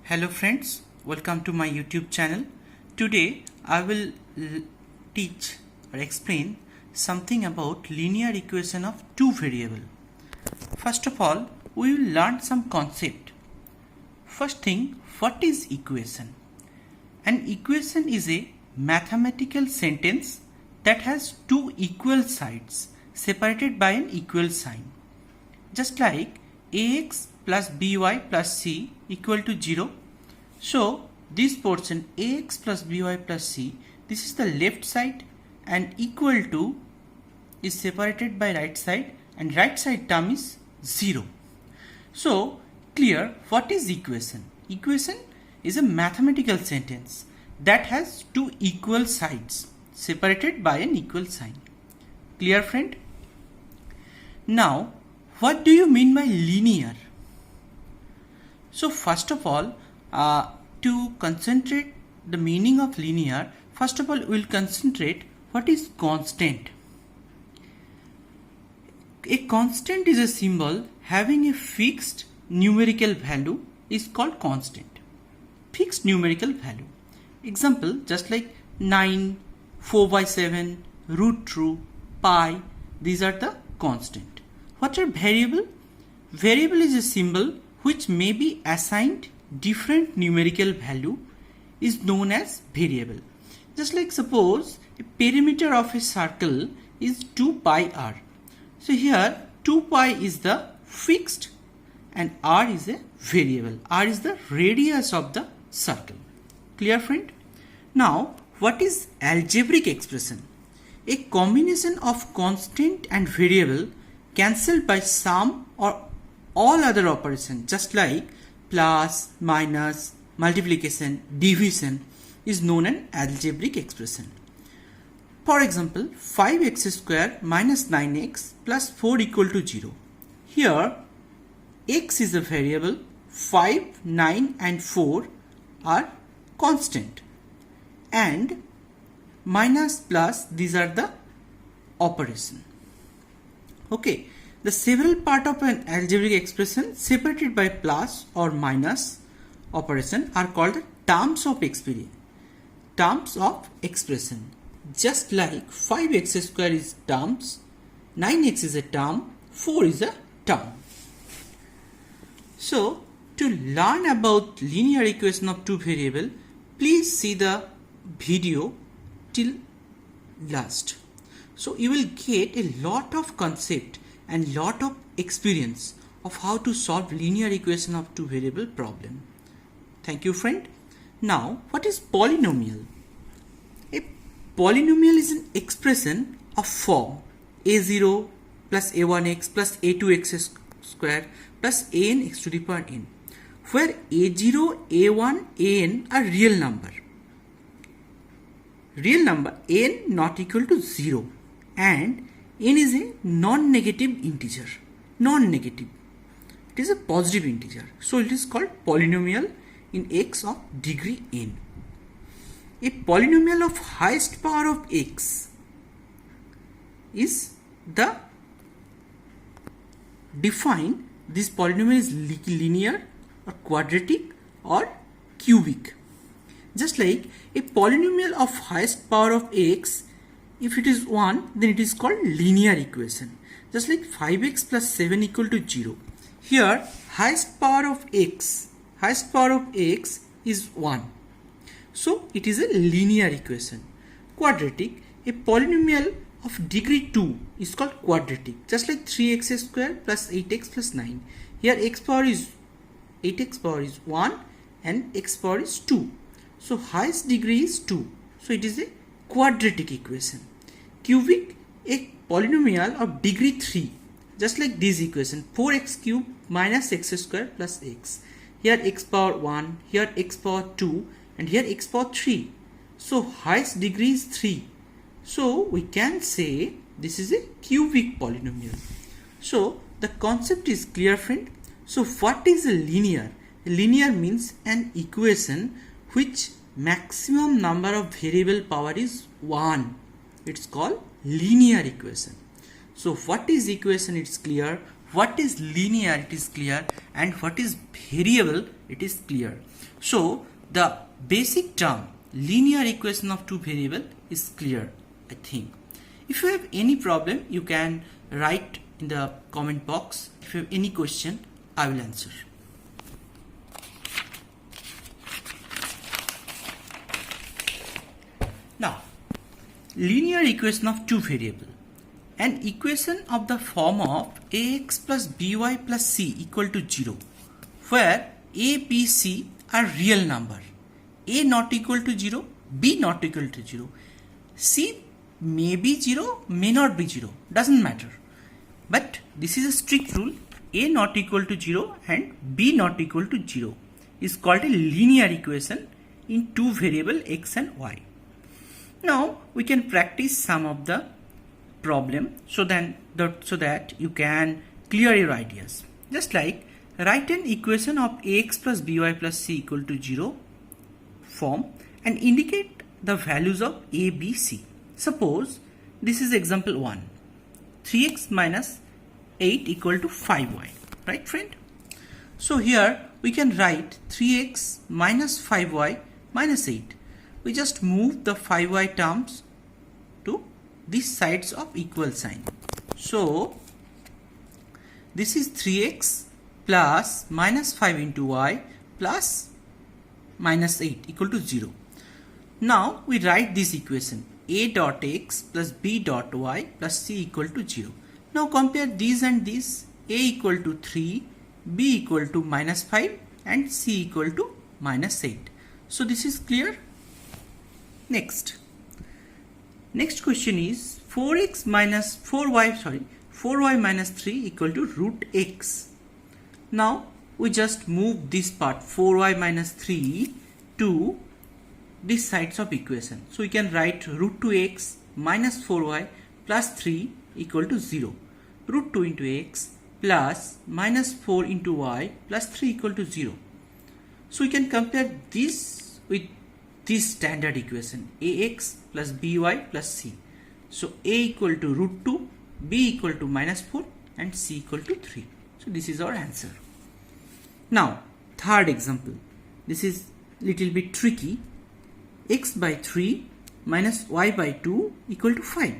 Hello friends, welcome to my YouTube channel. Today I will teach or explain something about linear equation of two variable. First of all, we will learn some concept. First thing, what is equation? An equation is a mathematical sentence that has two equal sides separated by an equal sign. Just like ax plus by plus c equal to 0. So this portion ax plus by plus c, this is the left side and equal to is separated by right side and right side term is 0. So clear, what is equation? Equation is a mathematical sentence that has two equal sides separated by an equal sign. Clear friend? Now what do you mean by linear? So first of all, to concentrate the meaning of linear, first of all we will concentrate what is constant. A constant is a symbol having a fixed numerical value is called constant. Fixed numerical value. Example, just like 9, 4 by 7, root 2, pi, these are the constant. What are variable? Variable is a symbol which may be assigned different numerical value is known as variable. Just like suppose a perimeter of a circle is 2 pi r. So here 2 pi is the fixed and r is a variable. R is the radius of the circle. Clear friend? Now what is algebraic expression? A combination of constant and variable cancelled by sum or all other operations, just like plus, minus, multiplication, division is known as algebraic expression. For example, 5x square minus 9x plus 4 equal to 0. Here x is a variable, 5, 9 and 4 are constant and minus plus these are the operation. Okay, the several part of an algebraic expression separated by plus or minus operation are called terms of expression. Terms of expression. Just like 5x square is terms, 9x is a term, 4 is a term. So to learn about linear equation of two variable, please see the video till last. So you will get a lot of concept and lot of experience of how to solve linear equation of two variable problem. Thank you friend. Now what is polynomial? A polynomial is an expression of form a0 plus a1x plus a2x square plus an x to the power n, where a0, a1, an are real number. Real number n not equal to 0 and n is a non-negative integer. Non-negative. It is a positive integer. So it is called polynomial in x of degree n. A polynomial of highest power of x is the define this polynomial is linear or quadratic or cubic. Just like a polynomial of highest power of x, if it is 1, then it is called linear equation. Just like 5x plus 7 equal to 0. Here highest power of x is 1. So it is a linear equation. Quadratic, a polynomial of degree 2 is called quadratic. Just like 3x square plus 8x plus 9. Here x power is 8x power is 1 and x power is 2. So highest degree is 2. So it is a quadratic equation. Cubic, a polynomial of degree 3, just like this equation 4x cube minus x square plus x. Here x power 1, here x power 2 and here x power 3. So highest degree is 3. So we can say this is a cubic polynomial. So the concept is clear friend. So what is a linear? A linear means an equation which maximum number of variable power is 1. It's called linear equation. So what is equation? It's clear. what is linear, it is clear, and what is variable, it is clear. So the basic term linear equation of two variable is clear, I think. If you have any problem, you can write in the comment box. If you have any question, I will answer. Now, linear equation of two variable. An equation of the form of ax plus by plus c equal to 0, where a, b, c are real number. A not equal to 0, b not equal to 0. C may be 0, may not be 0, doesn't matter. But this is a strict rule. A not equal to 0 and b not equal to 0 is called a linear equation in two variable x and y. Now we can practice some of the problem so that you can clear your ideas. Just like write an equation of ax plus by plus c equal to 0 form and indicate the values of a, b, c. Suppose this is example 1. 3x minus 8 equal to 5y. Right, friend? So here we can write 3x minus 5y minus 8. We just move the 5y terms to these sides of equal sign. So this is 3x plus minus 5 into y plus minus 8 equal to 0. Now we write this equation a dot x plus b dot y plus c equal to 0. Now compare these and these. A equal to 3, b equal to minus 5 and c equal to minus 8. So this is clear. Next question is 4y minus 3 equal to root x. Now we just move this part 4y minus 3 to these sides of equation. So we can write root 2x minus 4y plus 3 equal to 0. Root 2 into x plus minus 4 into y plus 3 equal to 0. So we can compare this with this standard equation ax plus by plus c. So a equal to root 2, b equal to minus 4 and c equal to 3. So this is our answer. Now third example. This is little bit tricky. X by 3 minus y by 2 equal to 5.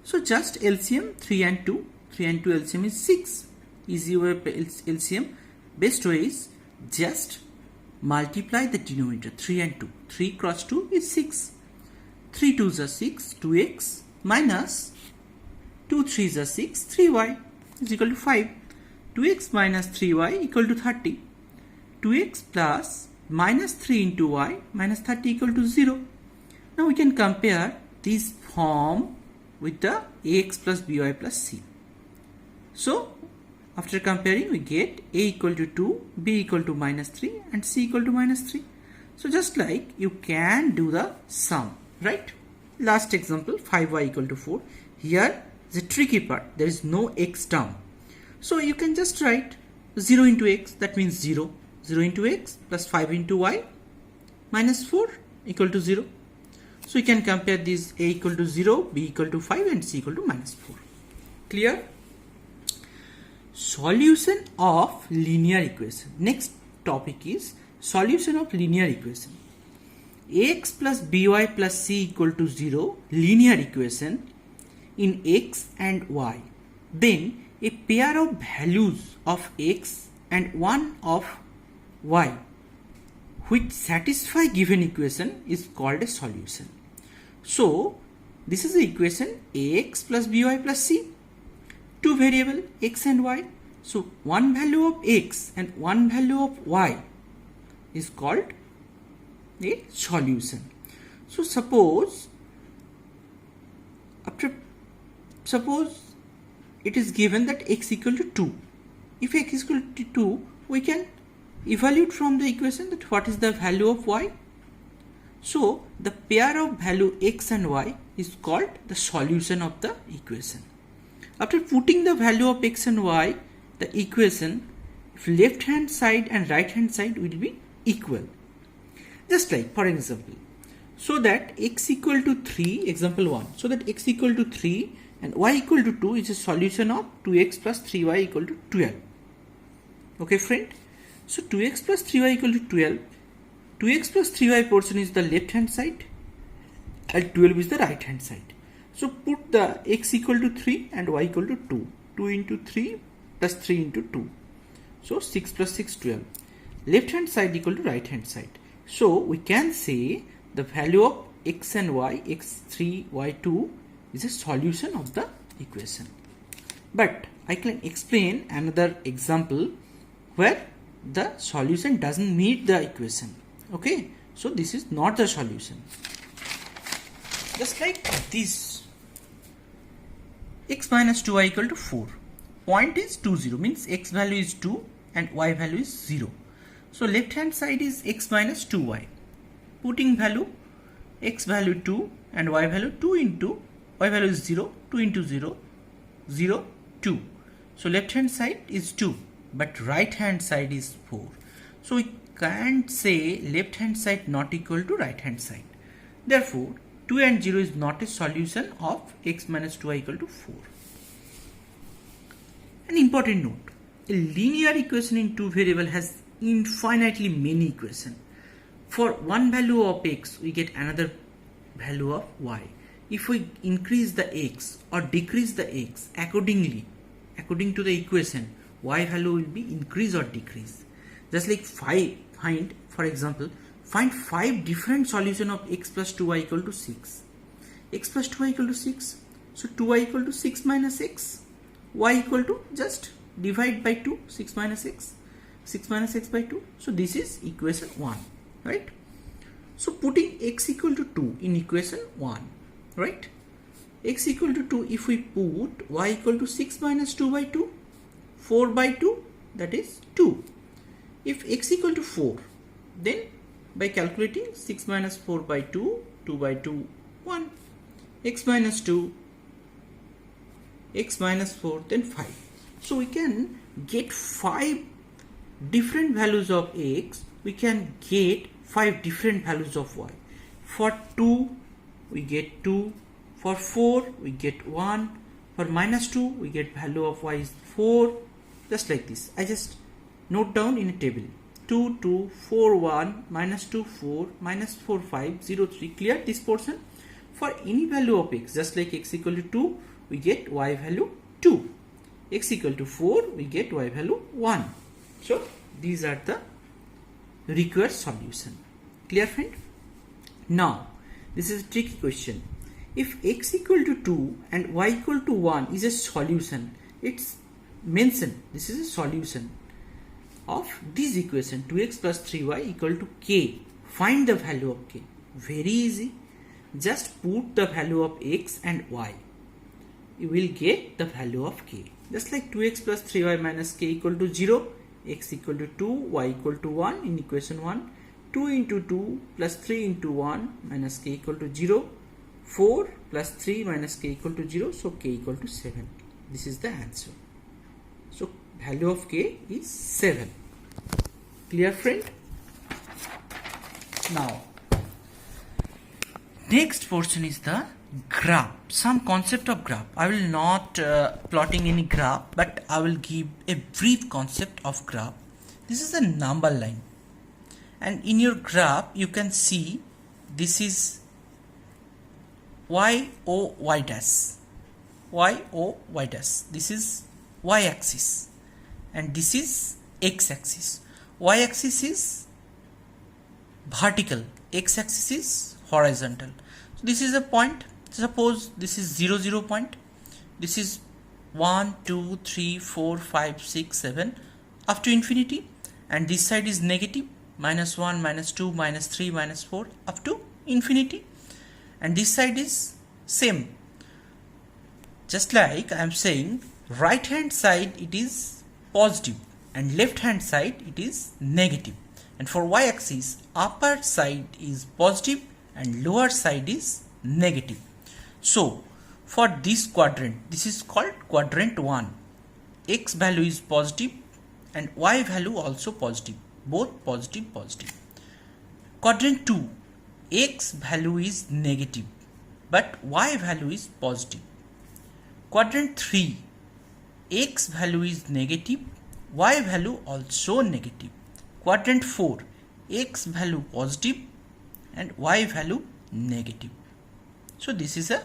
So just LCM 3 and 2. 3 and 2 LCM is 6. Easy way LCM. Best way is just multiply the denominator 3 and 2. 3 cross 2 is 6. 3 2s are 6. 2x minus 2 3s are 6. 3y is equal to 5. 2x minus 3y equal to 30. 2x plus minus 3 into y minus 30 equal to 0. Now we can compare this form with the ax plus by plus c. So after comparing we get a equal to 2, b equal to minus 3 and c equal to minus 3. So just like you can do the sum, right? Last example 5y equal to 4. Here the tricky part, there is no x term. So you can just write 0 into x, that means 0. 0 into x plus 5 into y minus 4 equal to 0. So you can compare these a equal to 0, b equal to 5 and c equal to minus 4. Clear? Solution of linear equation. Next topic is solution of linear equation. Ax plus by plus c equal to 0 linear equation in x and y. Then a pair of values of x and one of y which satisfy given equation is called a solution. So this is the equation ax plus by plus c. Two variable x and y. So one value of x and one value of y is called a solution. So suppose it is given that x equal to 2. If x is equal to 2, we can evaluate from the equation that what is the value of y. So the pair of value x and y is called the solution of the equation. After putting the value of x and y, the equation, if left hand side and right hand side will be equal. Just like for example, so that x equal to 3, example 1, so that x equal to 3, and y equal to 2 is a solution of 2x plus 3y equal to 12. Okay friend, so 2x plus 3y equal to 12. 2x plus 3y portion is the left hand side and 12 is the right hand side. So put the x equal to 3 and y equal to 2. 2 into 3 plus 3 into 2. So 6 plus 6, 12. Left hand side equal to right hand side. So we can say the value of x and y, x3, y2 is a solution of the equation. But I can explain another example where the solution doesn't meet the equation. Okay, so this is not the solution. Just like this, x minus 2y equal to 4. Point is 2, 0, means x value is 2 and y value is 0. So left hand side is x minus 2y. Putting value, x value 2 and y value 2 into, y value is 0, 2 into 0, 0, 2. So left hand side is 2, but right hand side is 4. So we can't say left hand side not equal to right hand side. Therefore, 2 and 0 is not a solution of x minus 2y equal to 4. An important note, a linear equation in two variable has infinitely many equations. For one value of x, we get another value of y. If we increase the x or decrease the x according to the equation, y value will be increase or decrease. Just like find 5 different solution of x plus 2y equal to 6. X plus 2y equal to 6. So 2y equal to 6 minus x. Y equal to just divide by 2. 6 minus x. 6 minus x by 2. So this is equation 1. Right? So putting x equal to 2 in equation 1. Right? X equal to 2, if we put y equal to 6 minus 2 by 2. 4 by 2, that is 2. If x equal to 4, then by calculating 6 minus 4 by 2, 2 by 2, 1. X minus 2, x minus 4, then 5. So we can get 5 different values of x. We can get 5 different values of y. For 2, we get 2. For 4, we get 1. For minus 2, we get value of y is 4. Just like this. I just note down in a table. 2, 2, 4, 1, minus 2, 4, minus 4, 5, 0, 3. Clear this portion? For any value of x, just like x equal to 2, we get y value 2. X equal to 4, we get y value 1. So, these are the required solution. Clear friend? Now, this is a tricky question. If x equal to 2 and y equal to 1 is a solution, it's mentioned this is a solution of this equation 2x plus 3y equal to k. Find the value of k. Very easy. Just put the value of x and y. You will get the value of k. Just like 2x plus 3y minus k equal to 0, x equal to 2, y equal to 1 in equation 1. 2 into 2 plus 3 into 1 minus k equal to 0. 4 plus 3 minus k equal to 0. So k equal to 7. This is the answer. So value of k is 7. Clear friend? Now, next portion is the graph. Some concept of graph. I will not plotting any graph, but I will give a brief concept of graph. This is a number line. And in your graph, you can see this is y, o, y dash. Y, o, y dash. This is y axis. And this is x axis. Y axis is vertical. X axis is horizontal. So this is a point. Suppose this is 0, 0 point. This is 1, 2, 3, 4, 5, 6, 7 up to infinity. And this side is negative. Minus 1, minus 2, minus 3, minus 4 up to infinity. And this side is same. Just like I am saying, right hand side it is positive and left hand side it is negative. And for y axis, upper side is positive and lower side is negative. So for this quadrant, this is called quadrant 1. X value is positive and y value also positive. Both positive, positive. Quadrant 2, x value is negative but y value is positive. Quadrant 3, x value is negative, y value also negative. Quadrant 4, x value positive and y value negative. So this is the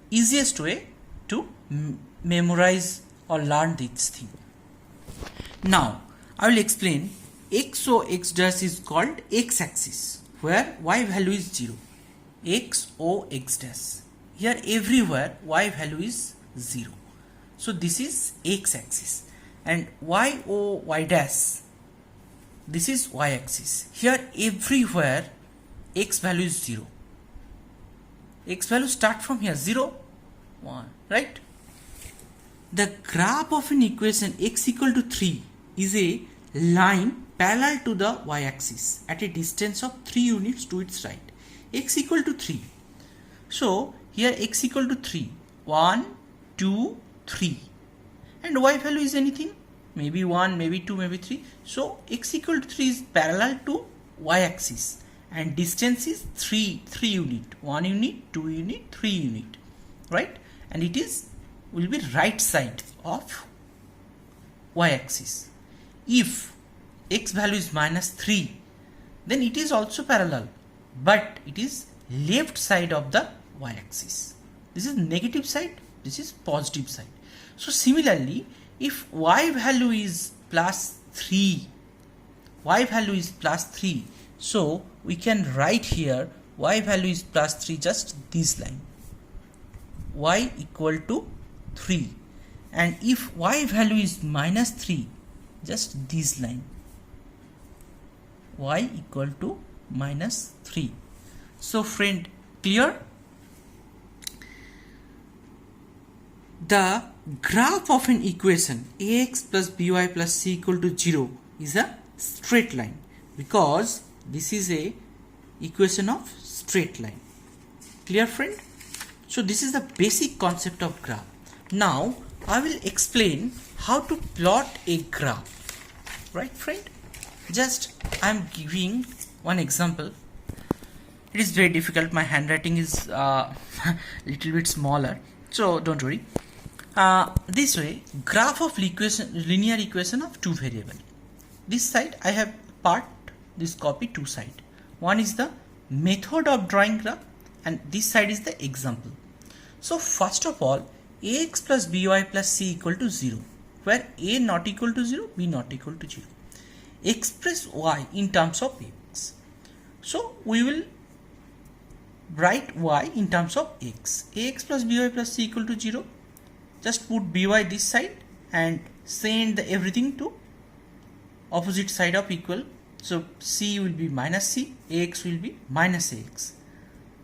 easiest way to memorize or learn this thing. Now I will explain. X O x dash is called x-axis, where y value is 0. X O x dash. Here everywhere y value is 0. So this is x-axis. And y O y dash, this is y-axis. Here everywhere x value is 0. X value start from here 0, 1, right? The graph of an equation x equal to 3 is a line parallel to the y-axis at a distance of 3 units to its right. X equal to 3. So here x equal to 3. 1, 2, 3. And y value is anything? Maybe 1, maybe 2, maybe 3. So x equal to 3 is parallel to y-axis. And distance is 3 unit. 1 unit, 2 unit, 3 unit. Right? And it will be right side of y-axis. If x value is minus 3, then it is also parallel, but it is left side of the y-axis. This is negative side, this is positive side. So similarly, if y value is plus 3, so we can write here y value is plus 3, just this line, y equal to 3. And if y value is minus 3, just this line, y equal to minus 3. So friend, clear? The graph of an equation ax plus by plus c equal to 0 is a straight line, because this is a equation of straight line. Clear friend? So this is the basic concept of graph. Now I will explain how to plot a graph. Right friend? Just I am giving one example. It is very difficult. My handwriting is little bit smaller, so don't worry. This way, graph of linear equation of two variable. This side I have this copy two side. One is the method of drawing graph and this side is the example. So first of all, ax plus by plus c equal to 0, where a not equal to 0, b not equal to 0. Express y in terms of x. So we will write y in terms of x. Ax plus by plus c equal to 0. Just put by this side and send everything to opposite side of equal. So c will be minus c, ax will be minus ax.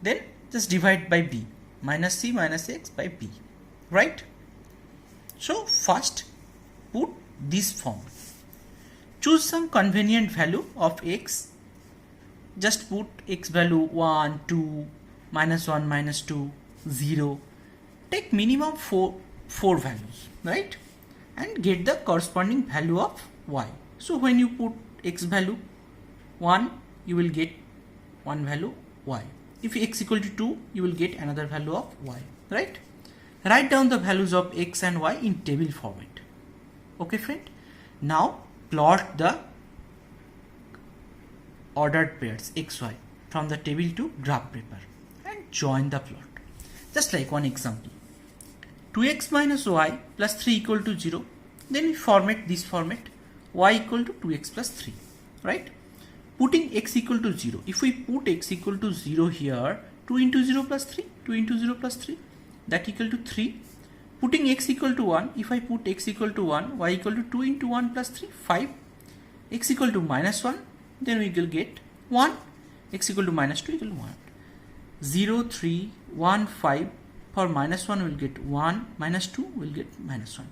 Then just divide by b. Minus c minus x by b. Right? So first put this form. Choose some convenient value of x. Just put x value 1, 2, minus 1, minus 2, 0. Take minimum 4 values, right? And get the corresponding value of y. So when you put x value 1, you will get one value y. If x equal to 2, you will get another value of y, right? Write down the values of x and y in table format. Okay friend? Now plot the ordered pairs xy from the table to graph paper and join the plot. Just like one example. 2x minus y plus 3 equal to 0. Then we format this format, y equal to 2x plus 3, right? Putting x equal to 0. If we put x equal to 0 here, 2 into 0 plus 3, 2 into 0 plus 3, that equal to 3. Putting x equal to 1, if I put x equal to 1, y equal to 2 into 1 plus 3, 5. X equal to minus 1, then we will get 1. X equal to minus 2 equal to 1. 0, 3, 1, 5. For minus 1 we will get 1, minus 2 we will get minus 1.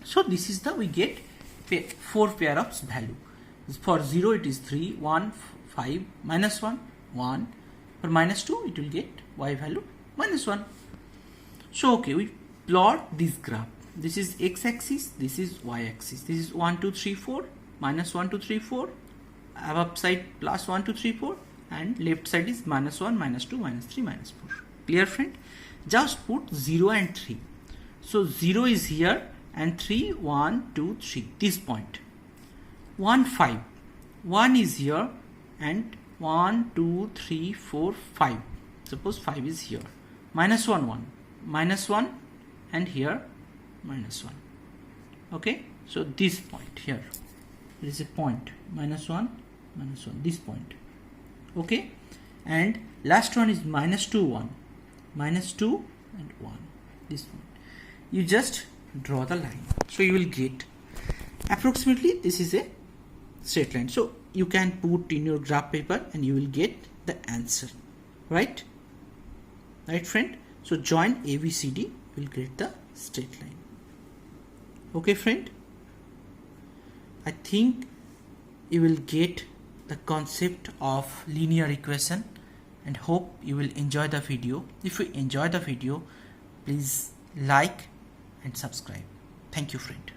So this is the, we get 4 pair of value. For 0 it is 3, 1, 5, minus 1, 1. For minus 2 it will get y value minus 1. So okay, we plot this graph. This is x-axis, this is y-axis. This is 1, 2, 3, 4, minus 1, 2, 3, 4. Above side plus 1, 2, 3, 4. And left side is minus 1, minus 2, minus 3, minus 4. Clear friend? just put 0 and 3. So 0 is here and 3, 1, 2, 3, this point. 1, 5. 1 is here and 1, 2, 3, 4, 5. Suppose 5 is here. Minus 1, 1. Minus 1 and here minus 1. Okay, so this point here. There is a point. Minus 1, this point. Okay, and last one is minus 2, 1. Minus 2 and 1. This point. You just draw the line. So you will get approximately this is a straight line. So you can put in your graph paper and you will get the answer. Right? Right, friend? So join ABCD, will get the straight line. Okay, friend? I think you will get the concept of linear equation and hope you will enjoy the video. If you enjoy the video, please like and subscribe. Thank you, friend.